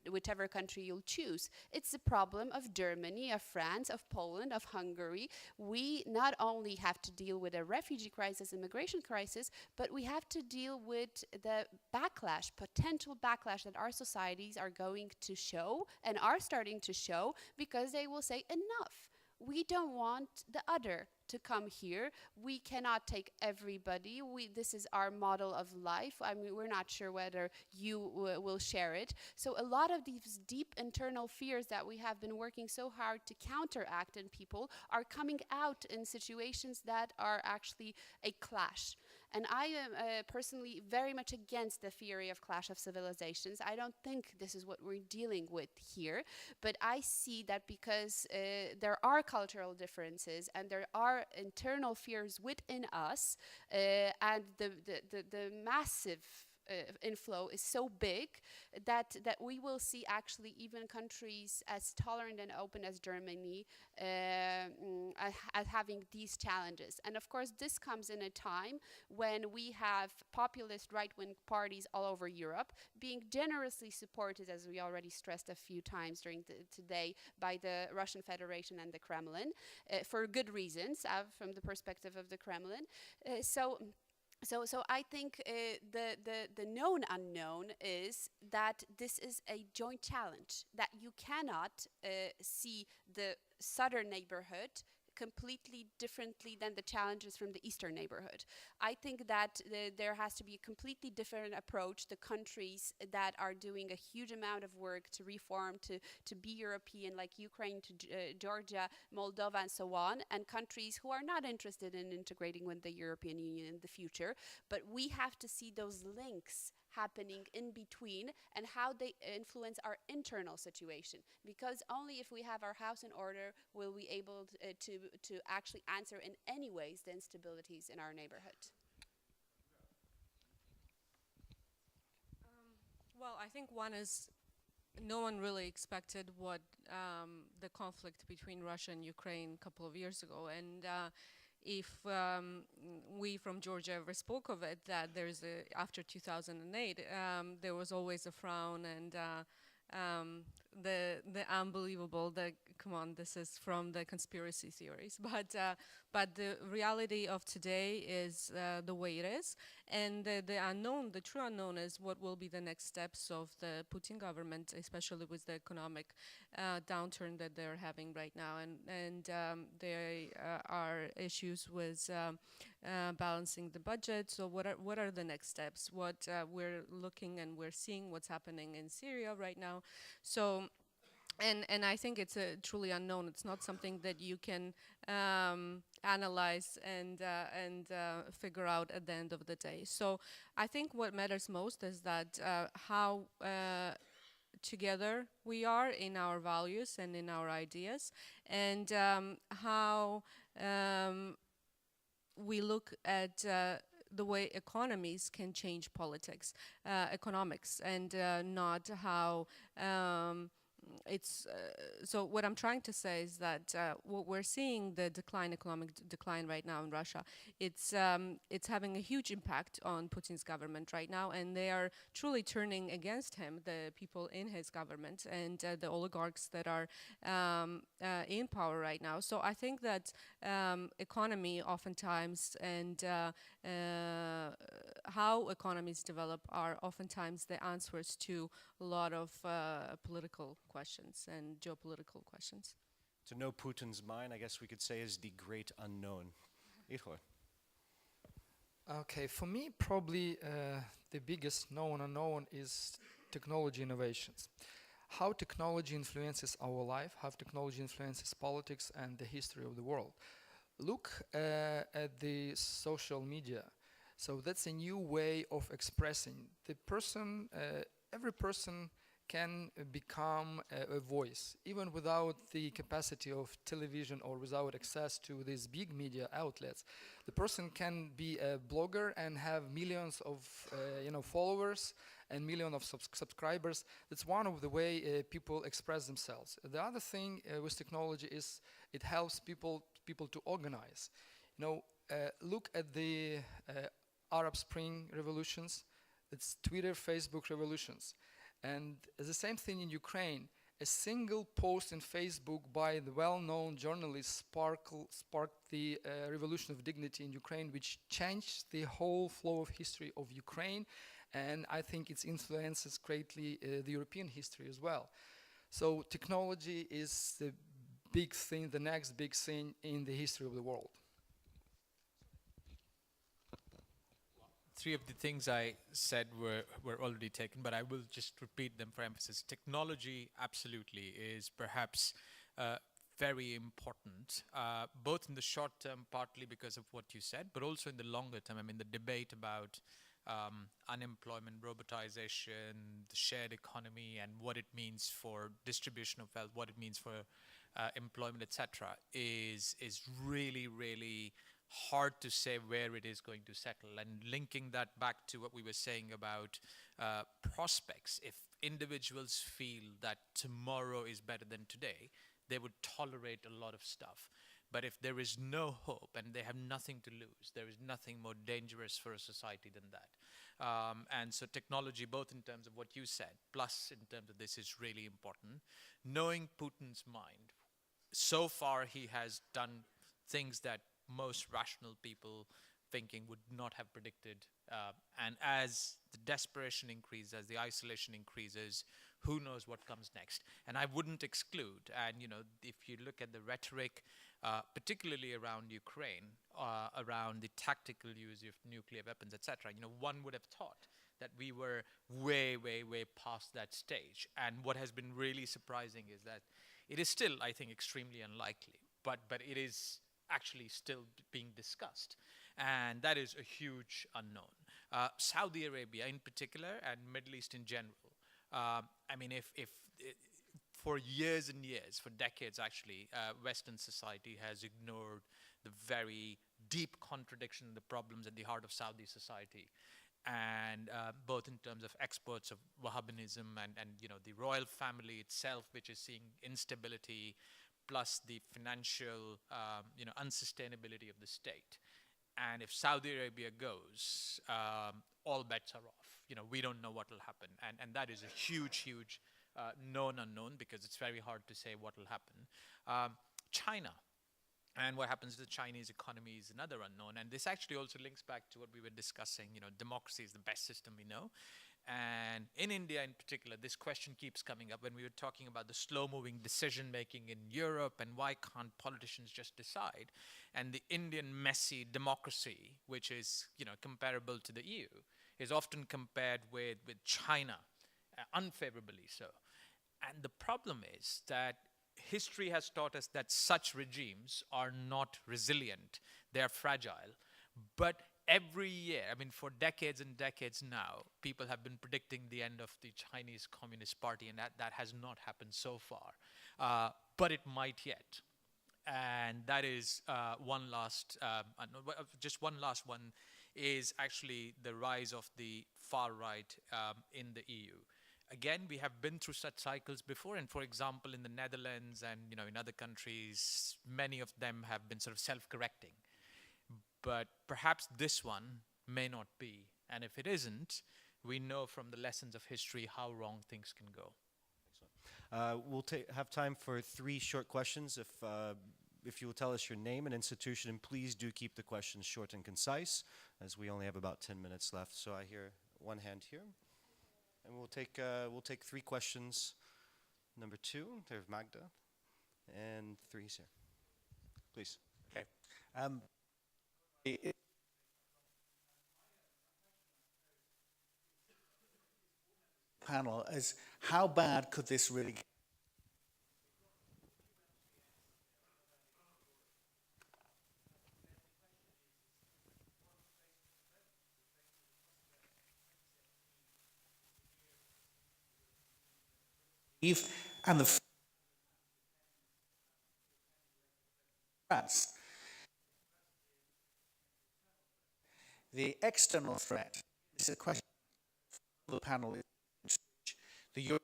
whichever country you'll choose. It's the problem of Germany, of France, of Poland, of Hungary. We not only have to deal with a refugee crisis, immigration crisis, but we have to deal with the backlash, potential backlash that our societies are going to show and are starting to show, because they will say, enough. We don't want the other to come here. We cannot take everybody. This is our model of life. I mean, we're not sure whether you will share it. So a lot of these deep internal fears that we have been working so hard to counteract in people are coming out in situations that are actually a clash. And I am personally very much against the theory of clash of civilizations. I don't think this is what we're dealing with here. But I see that because there are cultural differences and there are internal fears within us, and the massive inflow is so big that we will see actually even countries as tolerant and open as Germany as having these challenges. And of course, this comes in a time when we have populist right-wing parties all over Europe being generously supported, as we already stressed a few times during today, by the Russian Federation and the Kremlin, for good reasons from the perspective of the Kremlin. So I think the known unknown is that this is a joint challenge, that you cannot see the southern neighborhood completely differently than the challenges from the eastern neighborhood. I think that there has to be a completely different approach. The countries that are doing a huge amount of work to reform, to be European, like Ukraine, to Georgia, Moldova, and so on, and countries who are not interested in integrating with the European Union in the future. But we have to see those links happening in between and how they influence our internal situation, because only if we have our house in order will we able to actually answer in any ways the instabilities in our neighborhood. Well, I think one is no one really expected what the conflict between Russia and Ukraine a couple of years ago, and if we from Georgia ever spoke of it, that there's after 2008, there was always a frown, and the unbelievable. Come on, this is from the conspiracy theories. But the reality of today is the way it is, and the unknown, the true unknown, is what will be the next steps of the Putin government, especially with the economic downturn that they're having right now, and there are issues with balancing the budget. So what are the next steps? What we're looking and we're seeing what's happening in Syria right now. So, and I think it's truly unknown. It's not something that you can analyze and figure out at the end of the day. So I think what matters most is that how together we are in our values and in our ideas, and how we look at the way economies can change politics, economics, and not how it's so what I'm trying to say is that what we're seeing, the economic decline right now in Russia, it's having a huge impact on Putin's government right now, and they are truly turning against him, the people in his government and the oligarchs that are in power right now. So I think that economy oftentimes and how economies develop are oftentimes the answers to a lot of political questions and geopolitical questions. To know Putin's mind, I guess we could say, is the great unknown. Ihor. Okay, for me, probably the biggest known unknown is technology innovations. How technology influences our life, how technology influences politics and the history of the world. Look at the social media. So that's a new way of expressing. The person, every person can become a voice, even without the capacity of television or without access to these big media outlets. The person can be a blogger and have millions of followers and millions of subscribers. That's one of the way people express themselves. The other thing with technology is it helps people to organize. Look at the Arab Spring revolutions. It's Twitter, Facebook revolutions. And the same thing in Ukraine. A single post in Facebook by the well-known journalist sparked the revolution of dignity in Ukraine, which changed the whole flow of history of Ukraine, and I think it influences greatly the European history as well. So technology is the big thing, the next big thing in the history of the world. Three of the things I said were already taken, but I will just repeat them for emphasis. Technology absolutely is perhaps very important, both in the short term, partly because of what you said, but also in the longer term. I mean, the debate about unemployment, robotization, the shared economy, and what it means for distribution of wealth, what it means for employment, etc., is really, really hard to say where it is going to settle. And linking that back to what we were saying about prospects, if individuals feel that tomorrow is better than today, they would tolerate a lot of stuff. But if there is no hope and they have nothing to lose, there is nothing more dangerous for a society than that. And so technology, both in terms of what you said, plus in terms of this, is really important. Knowing Putin's mind, so far he has done things that most rational people thinking would not have predicted. And as the desperation increases, as the isolation increases, who knows what comes next? And I wouldn't exclude, and if you look at the rhetoric, particularly around Ukraine, around the tactical use of nuclear weapons, etc., one would have thought that we were way, way, way past that stage. And what has been really surprising is that it is still, I think, extremely unlikely, but it is actually still being discussed. And that is a huge unknown. Saudi Arabia in particular, and Middle East in general, I mean, if for years and years, for decades actually, Western society has ignored the very deep contradiction, the problems at the heart of Saudi society. And both in terms of exports of Wahhabism and the royal family itself, which is seeing instability, plus the financial unsustainability of the state. And if Saudi Arabia goes, all bets are off. We don't know what will happen, and that is a huge, huge known unknown, because it's very hard to say what will happen. China. And what happens to the Chinese economy is another unknown. And this actually also links back to what we were discussing. You know, democracy is the best system we know. And in India in particular, this question keeps coming up when we were talking about the slow-moving decision-making in Europe and why can't politicians just decide. And the Indian messy democracy, which is, you know, comparable to the EU, is often compared with China, unfavorably so. And the problem is that history has taught us that such regimes are not resilient. They are fragile. But every year, I mean, for decades and decades now, people have been predicting the end of the Chinese Communist Party, and that has not happened so far. But it might yet. And that is just one last one is actually the rise of the far right in the EU. Again, we have been through such cycles before, and for example, in the Netherlands and, you know, in other countries, many of them have been sort of self-correcting. But perhaps this one may not be, and if it isn't, we know from the lessons of history how wrong things can go. Excellent. We'll have time for 3 short questions. If you will tell us your name and institution, and please do keep the questions short and concise, as we only have about 10 minutes left. So I hear one hand here. And we'll take 3 questions. Number 2, there's Magda, and 3 is here. Please. Okay. Panel is how bad could this really get? And the France. The external threat is a question for the panel. The Europe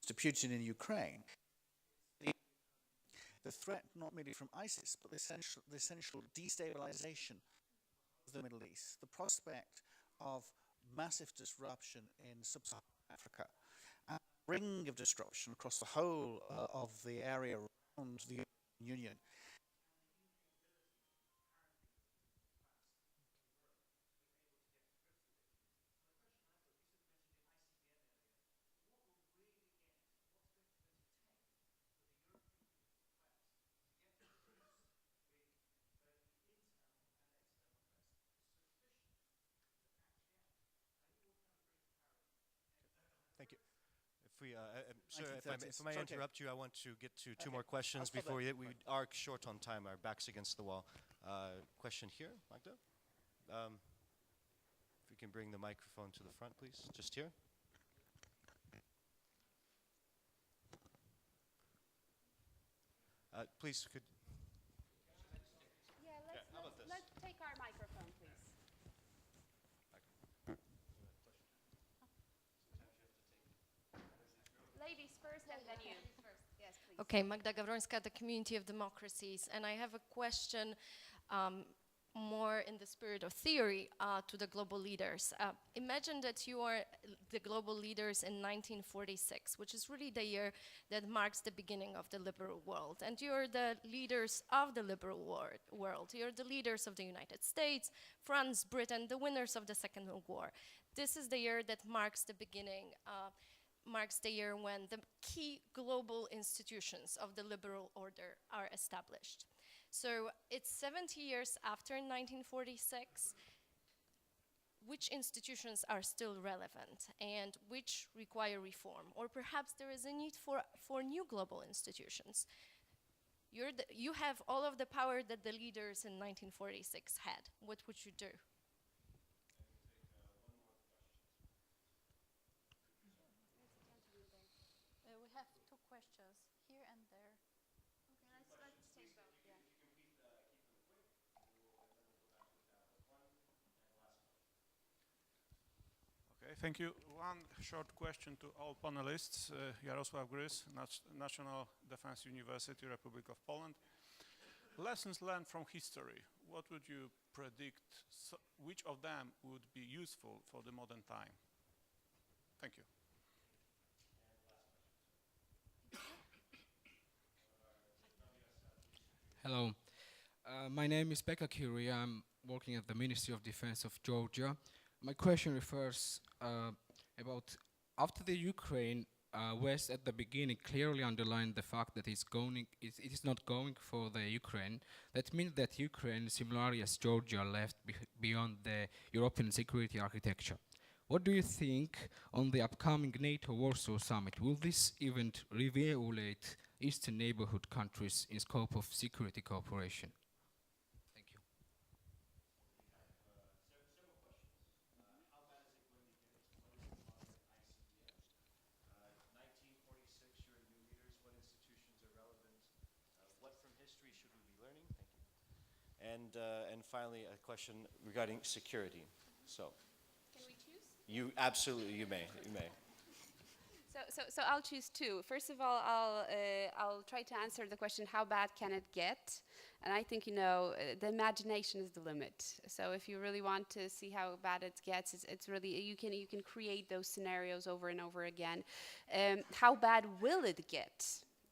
to Putin in Ukraine. The threat not merely from ISIS, but the essential destabilization of the Middle East. The prospect of massive disruption in sub-Saharan Africa, and a ring of disruption across the whole of the area around the European Union. Thank you. If I may interrupt you, I want to get to 2 more questions before we are short on time. Our backs against the wall. Question here, Magda. If we can bring the microphone to the front, please. Just here. Please, could. Yeah, let's take our microphone, please. Ladies first, and then you. Yes, please. Okay, Magda Gawrońska, the Community of Democracies, and I have a question more in the spirit of theory to the global leaders. Imagine that you are the global leaders in 1946, which is really the year that marks the beginning of the liberal world. And you're the leaders of the liberal world. You're the leaders of the United States, France, Britain, the winners of the Second World War. This is the year that marks the beginning, marks the year when the key global institutions of the liberal order are established. So it's 70 years after 1946. Which institutions are still relevant and which require reform? Or perhaps there is a need for new global institutions. You have all of the power that the leaders in 1946 had. What would you do? We have 2 questions here and there. Okay, let's take both. Yeah. Okay, thank you. One short question to all panelists. Jarosław Grys, National Defense University, Republic of Poland. Lessons learned from history. what would you predict, which of them would be useful for the modern time? Thank you. Hello. My name is Pekka Kiri. I'm working at the Ministry of Defense of Georgia. My question refers about after the Ukraine, West at the beginning clearly underlined the fact that it is not going for the Ukraine. That means that Ukraine, similarly as Georgia, left beyond the European security architecture. What do you think on the upcoming NATO Warsaw summit? Will this event reevaluate Eastern neighborhood countries in scope of security cooperation? Thank you. What from history should we be learning? Thank you. And finally, a question regarding security. So, Can we choose? you absolutely, you may. So I'll choose two. First of all, I'll try to answer the question, how bad can it get? And I think, the imagination is the limit. So if you really want to see how bad it gets, it's really, you can create those scenarios over and over again. How bad will it get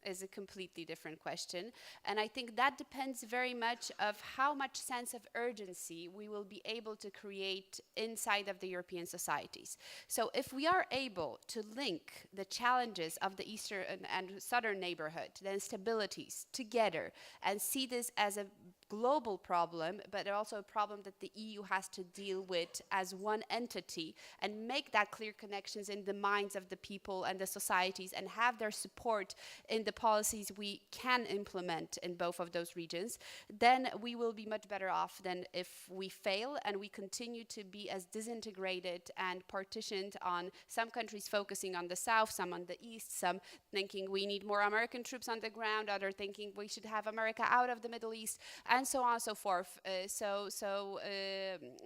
is a completely different question. And I think that depends very much of how much sense of urgency we will be able to create inside of the European societies. So if we are able to link the challenges of the eastern and southern neighborhood, the instabilities together, and see this as a global problem, but also a problem that the EU has to deal with as one entity, and make that clear connections in the minds of the people and the societies, and have their support in the policies we can implement in both of those regions, then we will be much better off than if we fail and we continue to be as disintegrated and partitioned, on some countries focusing on the south, some on the east, some thinking we need more American troops on the ground, other thinking we should have America out of the Middle East, and so on and so forth.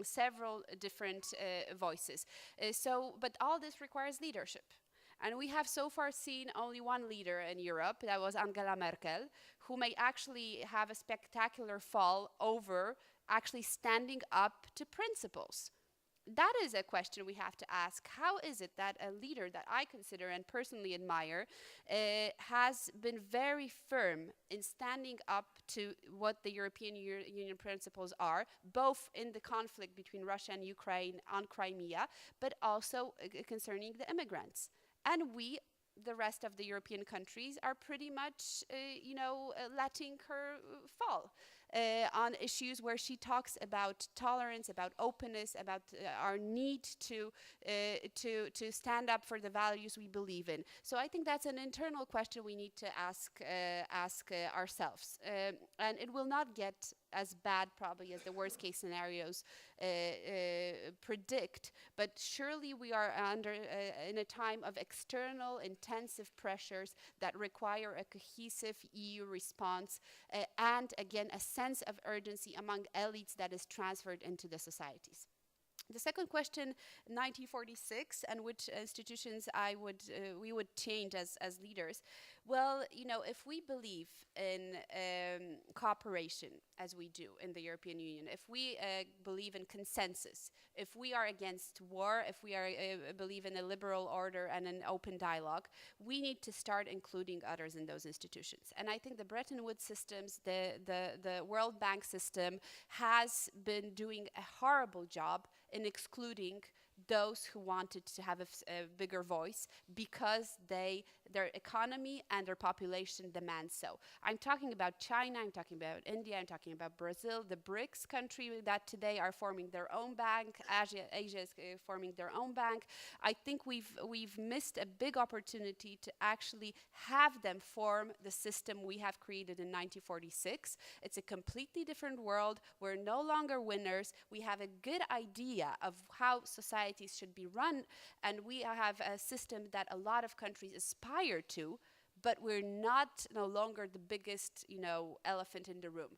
Several different voices. But all this requires leadership. And we have so far seen only one leader in Europe, that was Angela Merkel, who may actually have a spectacular fall over actually standing up to principles. That is a question we have to ask. How is it that a leader that I consider and personally admire has been very firm in standing up to what the European Union principles are, both in the conflict between Russia and Ukraine on Crimea, but also concerning the immigrants? And we, the rest of the European countries, are pretty much, letting her fall on issues where she talks about tolerance, about openness, about our need to stand up for the values we believe in. So I think that's an internal question we need to ask ourselves, and it will not get as bad probably as the worst case scenarios predict, but surely we are in a time of external intensive pressures that require a cohesive EU response, and again a sense of urgency among elites that is transferred into the societies. The second question, 1946, and which institutions we would change as leaders. Well, if we believe in cooperation, as we do in the European Union, if we believe in consensus, if we are against war, if we are believe in a liberal order and an open dialogue, we need to start including others in those institutions. And I think the Bretton Woods systems, the World Bank system, has been doing a horrible job in excluding those who wanted to have a bigger voice because their economy and their population demand so. I'm talking about China, I'm talking about India, I'm talking about Brazil, the BRICS country that today are forming their own bank, Asia is forming their own bank. I think we've missed a big opportunity to actually have them form the system we have created in 1946. It's a completely different world. We're no longer winners. We have a good idea of how societies should be run, and we have a system that a lot of countries aspire to, but we're no longer the biggest, elephant in the room.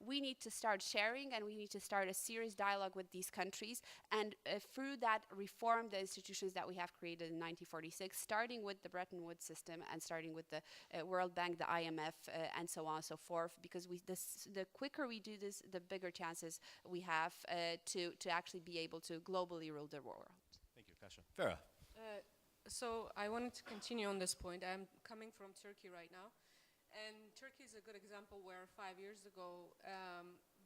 we need to start sharing, and we need to start a serious dialogue with these countries, and through that reform the institutions that we have created in 1946, starting with the Bretton Woods system and starting with the World Bank, the IMF, and so on and so forth, because the quicker we do this, the bigger chances we have to actually be able to globally rule the world. Thank you, Kasia. Vera. So I wanted to continue on this point. I'm coming from Turkey right now, and Turkey is a good example where 5 years ago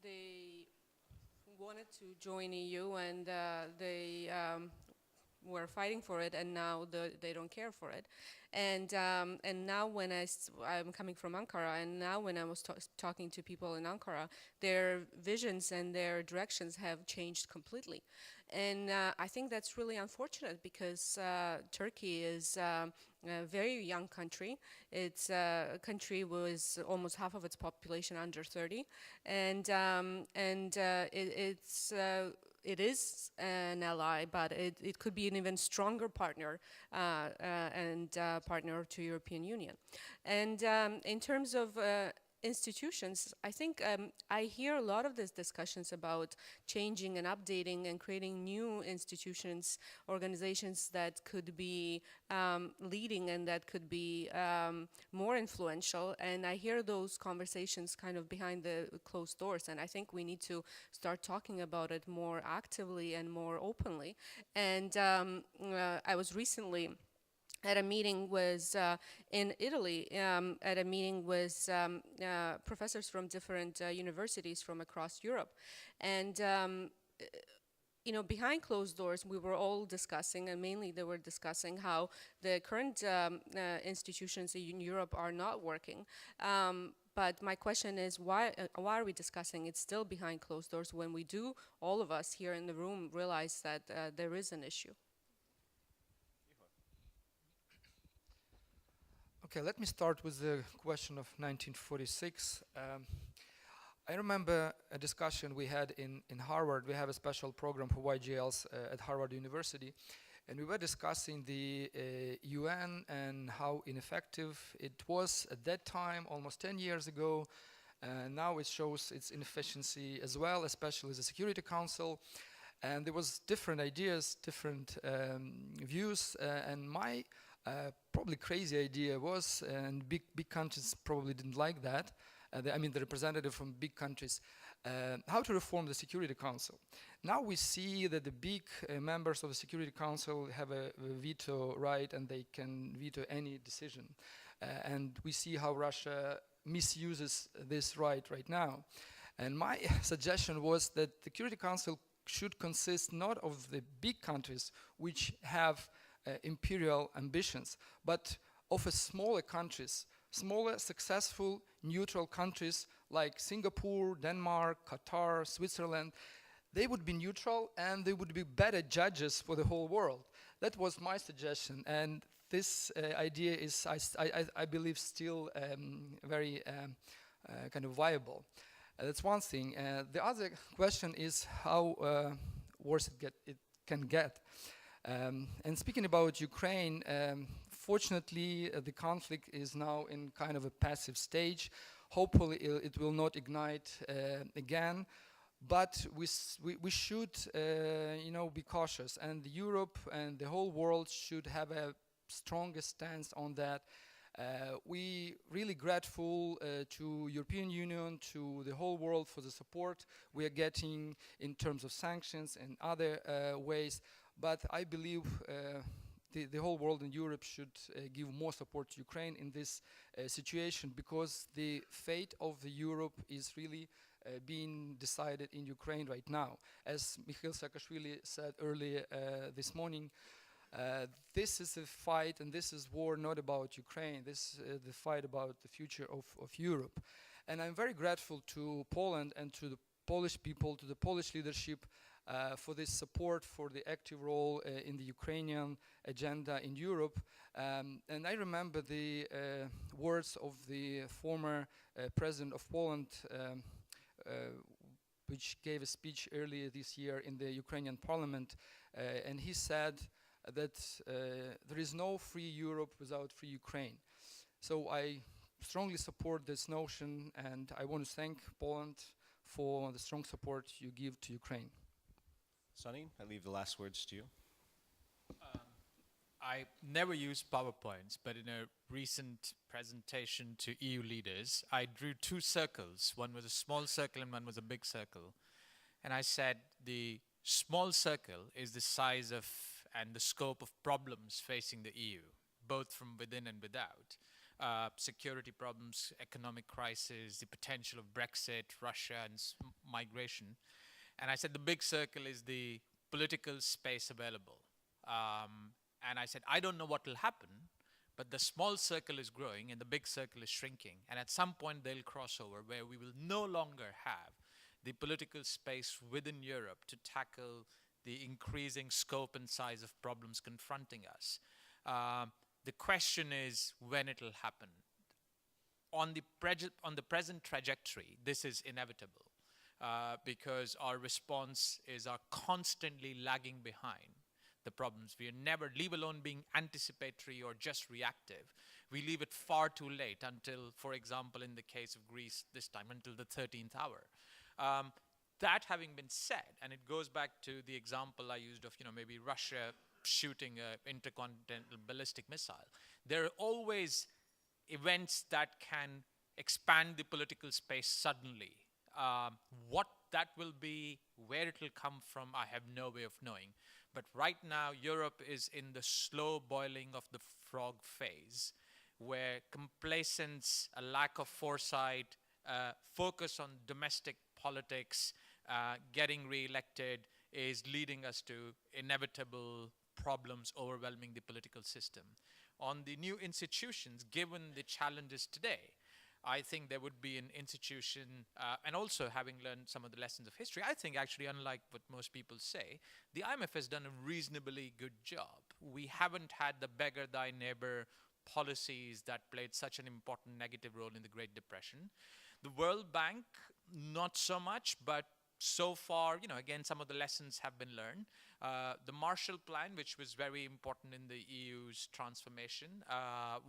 they wanted to join EU, and they were fighting for it, and now they don't care for it. And now when I'm coming from Ankara, and now when I was talking to people in Ankara, their visions and their directions have changed completely. And I think that's really unfortunate, because Turkey is a very young country. It's a country with almost half of its population under 30, and it is an ally, but it could be an even stronger partner and partner to European Union. And in terms of institutions, I think I hear a lot of these discussions about changing and updating and creating new institutions, organizations that could be leading and that could be more influential. And I hear those conversations kind of behind the closed doors. And I think we need to start talking about it more actively and more openly. And I was recently at a meeting in Italy, at a meeting with professors from different universities from across Europe. And you know, behind closed doors, we were all discussing, and mainly they were discussing how the current institutions in Europe are not working. But my question is, why are we discussing it still behind closed doors when we do, all of us here in the room, realize that there is an issue? Okay, let me start with the question of 1946. I remember a discussion we had in Harvard. We have a special program for YGLs at Harvard University, and we were discussing the UN and how ineffective it was at that time, almost 10 years ago. Now it shows its inefficiency as well, especially the Security Council. And there was different ideas, different views, and my probably crazy idea was, and big countries probably didn't like that, I mean the representative from big countries, how to reform the Security Council. Now we see that the big members of the Security Council have a veto right, and they can veto any decision. And we see how Russia misuses this right now. And my suggestion was that the Security Council should consist not of the big countries which have imperial ambitions, but of smaller countries, smaller, successful, neutral countries like Singapore, Denmark, Qatar, Switzerland. They would be neutral, and they would be better judges for the whole world. That was my suggestion, and this idea is, I believe, still very kind of viable. That's one thing. The other question is how worse it can get. And speaking about Ukraine, fortunately the conflict is now in kind of a passive stage. Hopefully it will not ignite again, but we should you know, be cautious, and Europe and the whole world should have a strongest stance on that. We really grateful to European Union, to the whole world for the support we are getting in terms of sanctions and other ways. But I believe the whole world and Europe should give more support to Ukraine in this situation, because the fate of the Europe is really being decided in Ukraine right now. As Mikhail Saakashvili said earlier this morning, this is a fight, and this is war not about Ukraine. This is the fight about the future of Europe. And I'm very grateful to Poland and to the Polish people, to the Polish leadership, for this support, for the active role in the Ukrainian agenda in Europe. And I remember the words of the former president of Poland, which gave a speech earlier this year in the Ukrainian parliament, and he said that there is no free Europe without free Ukraine. So I strongly support this notion, and I want to thank Poland for the strong support you give to Ukraine. Sonny, I leave the last words to you. I never use PowerPoints, but in a recent presentation to EU leaders, I drew two circles. One was a small circle and one was a big circle. And I said the small circle is the size of and the scope of problems facing the EU, both from within and without. Security problems, economic crisis, the potential of Brexit, Russia, and migration. And I said the big circle is the political space available. And I said, I don't know what will happen, but the small circle is growing and the big circle is shrinking. And at some point they'll cross over where we will no longer have the political space within Europe to tackle the increasing scope and size of problems confronting us. The question is when it'll happen. On the present trajectory, this is inevitable because our response is constantly lagging behind the problems. We are never, leave alone being anticipatory or just reactive. We leave it far too late until, for example, in the case of Greece this time, until the 13th hour. That having been said, and it goes back to the example I used of, maybe Russia shooting an intercontinental ballistic missile. There are always events that can expand the political space suddenly. What that will be, where it will come from, I have no way of knowing. But right now, Europe is in the slow boiling of the frog phase, where complacence, a lack of foresight, focus on domestic politics, getting re-elected is leading us to inevitable problems overwhelming the political system. On the new institutions, given the challenges today, I think there would be an institution, and also having learned some of the lessons of history, I think actually, unlike what most people say, the IMF has done a reasonably good job. We haven't had the beggar thy neighbor policies that played such an important negative role in the Great Depression. The World Bank, not so much, but so far, again, some of the lessons have been learned. The Marshall Plan, which was very important in the EU's transformation,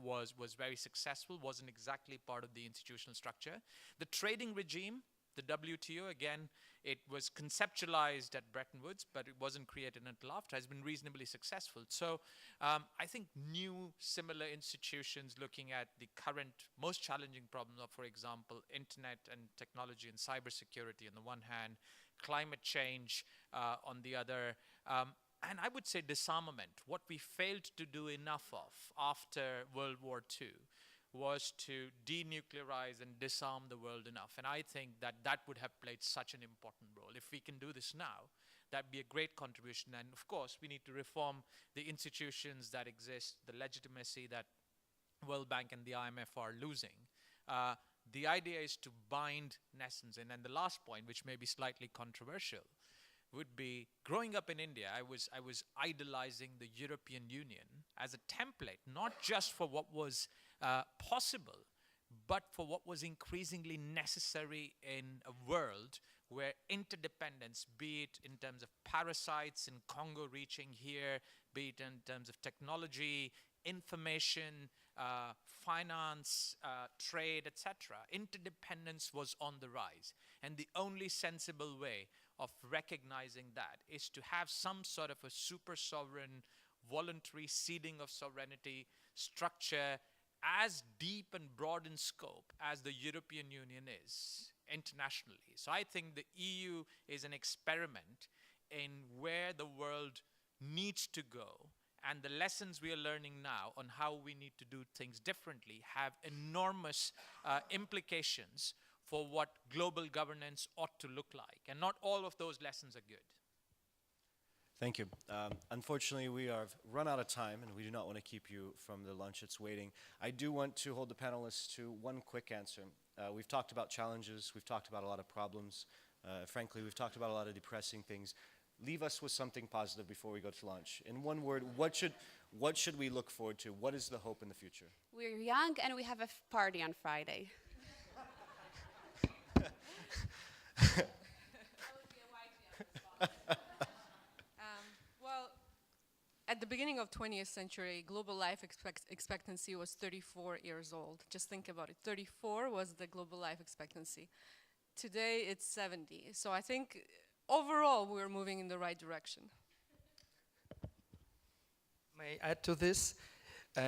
was very successful, wasn't exactly part of the institutional structure. The trading regime, the WTO, again, it was conceptualized at Bretton Woods, but it wasn't created until after, has been reasonably successful. So I think new similar institutions looking at the current most challenging problems of, for example, internet and technology and cybersecurity on the one hand, climate change on the other, and I would say disarmament. What we failed to do enough of after World War II was to denuclearize and disarm the world enough. And I think that would have played such an important role. If we can do this now, that'd be a great contribution. And of course, we need to reform the institutions that exist, the legitimacy that World Bank and the IMF are losing. The idea is to bind nations. And then the last point, which may be slightly controversial, would be growing up in India, I was idolizing the European Union as a template, not just for what was possible, but for what was increasingly necessary in a world where interdependence, be it in terms of parasites in Congo reaching here, be it in terms of technology, information, finance, trade, etc., interdependence was on the rise. And the only sensible way of recognizing that is to have some sort of a super sovereign, voluntary ceding of sovereignty structure as deep and broad in scope as the European Union is internationally. So I think the EU is an experiment in where the world needs to go, and the lessons we are learning now on how we need to do things differently have enormous implications for what global governance ought to look like. And not all of those lessons are good. Thank you. Unfortunately, we have run out of time, and we do not want to keep you from the lunch that's waiting. I do want to hold the panelists to one quick answer. We've talked about challenges. We've talked about a lot of problems. Frankly, we've talked about a lot of depressing things. Leave us with something positive before we go to lunch. In one word, what should we look forward to? What is the hope in the future? We're young, and we have a party on Friday. At the beginning of 20th century, global life expectancy was 34 years old. Just think about it. 34 was the global life expectancy. today it's 70. So I think overall we're moving in the right direction. May I add to this?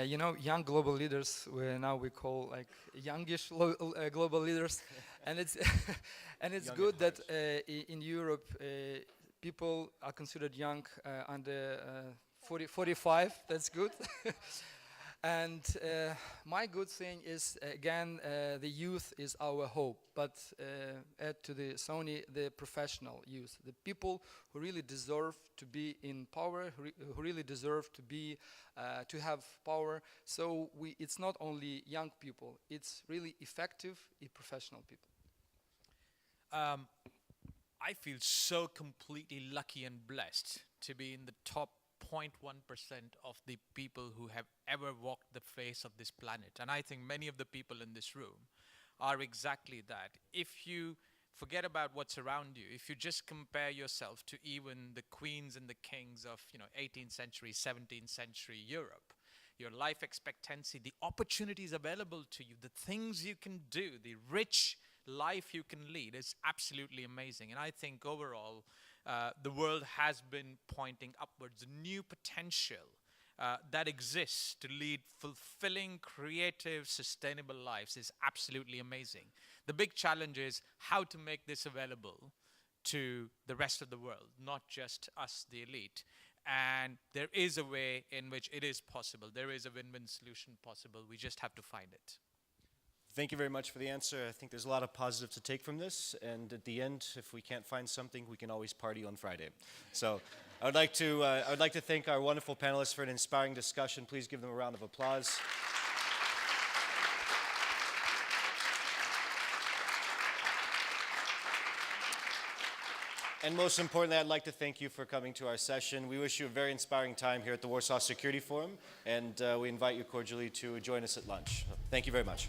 You know, young global leaders, we call like youngish global leaders, and it's and it's Young good at that in Europe people are considered young under 45. That's good. And my good thing is, again, the youth is our hope, but add to the Sony, the professional youth, the people who really deserve to be in power, who really deserve to be, to have power. So it's not only young people, it's really effective, professional people. I feel so completely lucky and blessed to be in the top 0.1% of the people who have ever walked the face of this planet. And I think many of the people in this room are exactly that. If you forget about what's around you, if you just compare yourself to even the queens and the kings of 18th century, 17th century Europe, your life expectancy, the opportunities available to you, the things you can do, the rich life you can lead is absolutely amazing. And I think overall, the world has been pointing upwards. The new potential that exists to lead fulfilling, creative, sustainable lives is absolutely amazing. The big challenge is how to make this available to the rest of the world, not just us, the elite. And there is a way in which it is possible. There is a win-win solution possible. We just have to find it. Thank you very much for the answer. I think there's a lot of positive to take from this. And at the end, if we can't find something, we can always party on Friday. So I would like to thank our wonderful panelists for an inspiring discussion. Please give them a round of applause. And most importantly, I'd like to thank you for coming to our session. We wish you a very inspiring time here at the Warsaw Security Forum, and we invite you cordially to join us at lunch. Thank you very much.